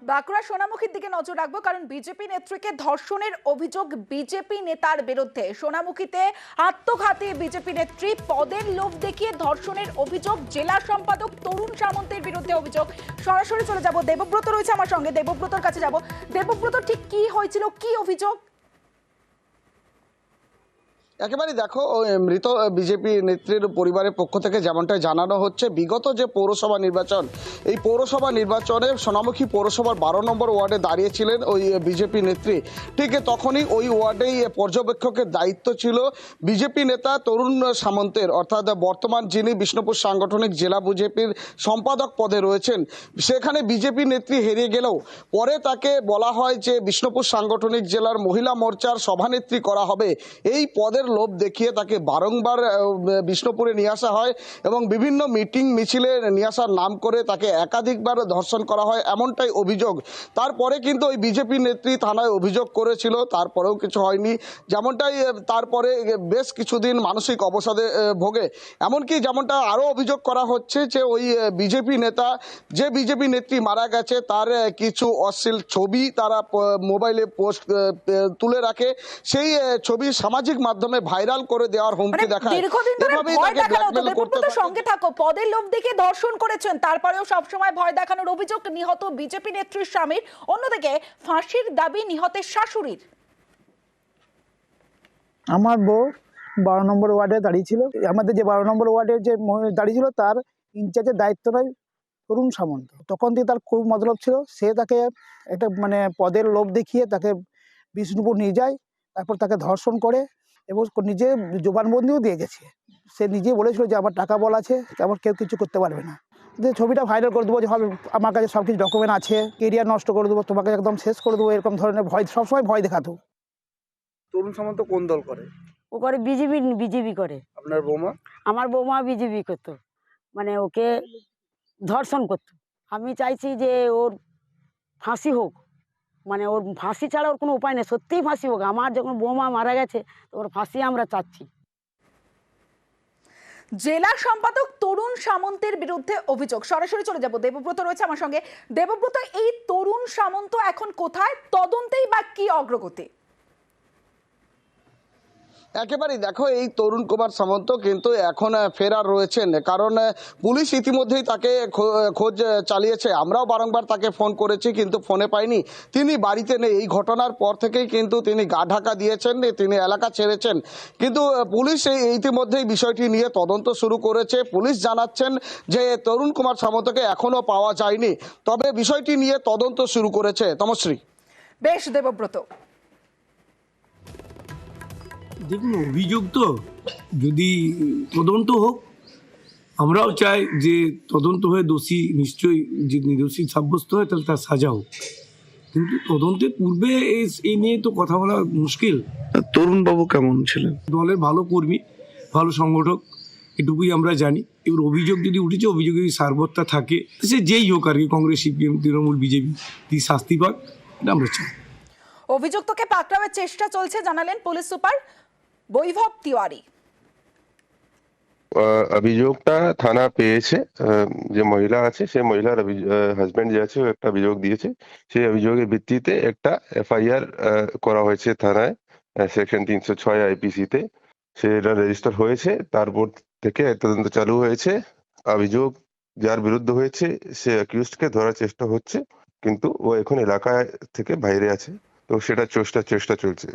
বাঁকুড়া সোনামুখীর দিকে নজর রাখবো, কারণ বিজেপি নেত্রীকে ধর্ষণের অভিযোগ বিজেপি নেতার বিরুদ্ধে। সোনামুখীতে আত্মঘাতী বিজেপি নেত্রী, পদের লোভ দেখিয়ে ধর্ষণের অভিযোগ। জেলা সম্পাদক তরুণ সামন্তের বিরুদ্ধে অভিযোগ। সরাসরি চলে যাব, দেবব্রত রয়েছে আমার সঙ্গে, দেবব্রতর কাছে যাব। দেবব্রত, ঠিক কি হয়েছিল, কি অভিযোগ? একেবারে দেখো, মৃত বিজেপি নেত্রীর পরিবারের পক্ষ থেকে যেমনটা জানানো হচ্ছে, বিগত যে পৌরসভা নির্বাচন, এই পৌরসভা নির্বাচনে সোনামুখী পৌরসভার 12 নম্বর ওয়ার্ডে দাঁড়িয়েছিলেন ওই বিজেপি নেত্রী। ঠিক তখনই ওই ওয়ার্ডেই পর্যবেক্ষকের দায়িত্ব ছিল বিজেপি নেতা তরুণ সামন্তের, অর্থাৎ বর্তমান যিনি বিষ্ণুপুর সাংগঠনিক জেলা বিজেপির সম্পাদক পদে রয়েছেন। সেখানে বিজেপি নেত্রী হেরে গেলেও পরে তাকে বলা হয় যে বিষ্ণুপুর সাংগঠনিক জেলার মহিলা মোর্চার সভানেত্রী করা হবে। এই পদের লোভ দেখিয়ে তাকে বারংবার বিষ্ণুপুরে নিয়ে আসা হয় এবং বিভিন্ন মিটিং মিছিলে নিয়ে আসার নাম করে তাকে একাধিকবার ধর্ষণ করা হয়, এমনটাই অভিযোগ। তারপরে কিন্তু ওই বিজেপি নেত্রী থানায় অভিযোগ করেছিল, তারপরেও কিছু হয়নি। যেমনটাই তারপরে বেশ কিছুদিন মানসিক অবসাদে ভোগে। এমনকি যেমনটা আরও অভিযোগ করা হচ্ছে যে ওই বিজেপি নেতা, যে বিজেপি নেত্রী মারা গেছে, তার কিছু অশ্লীল ছবি তারা মোবাইলে পোস্ট তুলে রাখে। সেই ছবি সামাজিক মাধ্যমে ভাইরাল করে দেওয়ার হুমকি দেখায়। দীর্ঘদিন ধরে ভয় দেখানো, দেবব্রত সঙ্গে থাকো, পদের লোভ দেখে ধর্ষণ করেছেন, তারপরেও সবসময় ভয় দেখানোর অভিযোগ নিহত বিজেপি নেত্রীর স্বামীর। অন্যদিকে ফাঁসির দাবি নিহতের শাশুড়ির। আমার বউ 12 নম্বর ওয়ার্ডে দাঁড়িয়েছিল। আমাদের যে 12 নম্বর ওয়ার্ডের যে দাঁড়িয়েছিল তার ইনচার্জের দায়িত্ব নেয় তরুণ সামন্ত। তখন থেকে তার খুব মতলব ছিল, সে তাকে একটা পদের লোভ দেখিয়ে তাকে বিষ্ণুপুর নিয়ে যায়, তারপর তাকে ধর্ষণ করে এবং নিজে জবানবন্দিও দিয়ে গেছে। সে নিজে বলেছিল যে আমার টাকা বল আছে, আমার কেউ কিছু করতে পারবে না, যে ছবিটা ভাইরাল করে দেবো, যে আমার কাছে সব কিছু ডকুমেন্ট আছে, কেরিয়ার নষ্ট করে দেবো, তোমাকে একদম শেষ করে দেবো, এরকম ধরনের ভয়, সবসময় ভয় দেখাতো। তরুণ সামন্ত কোন দল করে? ও করে বিজেপি করে। আপনার বৌমা? আমার বৌমা বিজেপি করতো, ওকে ধর্ষণ করতো। আমি চাইছি যে ওর ফাঁসি হোক, ওর ফাঁসি ছাড়া ওর কোনো উপায় নেই, সত্যিই ফাঁসি হোক। আমার যখন বৌমা মারা গেছে, তো ওর ফাঁসি আমরা চাচ্ছি। জেলা সম্পাদক তরুণ সামন্তের বিরুদ্ধে অভিযোগ। সরাসরি চলে যাব, দেবব্রত রয়েছে আমার সঙ্গে। দেবব্রত, এই তরুণ সামন্ত এখন কোথায়, তদন্তেই বা কি অগ্রগতি? একেবারেই দেখো, এই তরুণ কুমার সামন্ত কিন্তু এখন ফেরার রয়েছেন, কারণ পুলিশ ইতিমধ্যেই তাকে খোঁজ চালিয়েছে। আমরাও বারংবার তাকে ফোন করেছি, কিন্তু ফোনে পাইনি। তিনি বাড়িতে নেই। এই ঘটনার পর থেকেই কিন্তু তিনি গা ঢাকা দিয়েছেন, তিনি এলাকা ছেড়েছেন। কিন্তু পুলিশ ইতিমধ্যেই বিষয়টি নিয়ে তদন্ত শুরু করেছে। পুলিশ জানাচ্ছেন যে তরুণ কুমার সামন্তকে এখনও পাওয়া যায়নি, তবে বিষয়টি নিয়ে তদন্ত শুরু করেছে। তমশ্রী। বেশ দেবব্রত, দেখুন, অভিযোগ তো যদি তদন্ত হোক, আমরাও চাই যে তদন্ত হয়ে দোষী নিশ্চয়ই, যে নির্দোষী সাব্যস্ত হয় তাহলে তার সাজা হোক, কিন্তু তদন্তের পূর্বে এই নিয়ে তো কথা বলা মুশকিল। তরুণ বাবু কেমন ছিলেন? দলের ভালো কর্মী, ভালো সংগঠক, এটুকুই আমরা জানি। এবার অভিযোগ যদি উঠেছে, অভিযোগ যদি সারবত্তা থাকে, সে যেই হোক আর কি, কংগ্রেস, সিপিএম, তৃণমূল, বিজেপি, শাস্তি পাক, এটা আমরা চাই। অভিযুক্তকে পাকড়াওয়ের চেষ্টা চলছে জানালেন পুলিশ সুপার বৈভব তিওয়ারি। অভিযোগটা থানা পেয়েছে, যে মহিলা আছে সে মহিলার হাজবেন্ড যে আছে একটা অভিযোগ দিয়েছে। সেই অভিযোগের ভিত্তিতে একটা এফআইআর করা হয়েছে থানায়, সেকশন 306 আইপিসিতে সেটা রেজিস্টার হয়েছে। তারপর থেকে তদন্ত চালু হয়েছে। অভিযোগ যার বিরুদ্ধে হয়েছে সে অ্যাকিউজডকে ধরার চেষ্টা হচ্ছে, কিন্তু ও এখন এলাকা থেকে বাইরে আছে, তো সেটা চেষ্টা চলছে।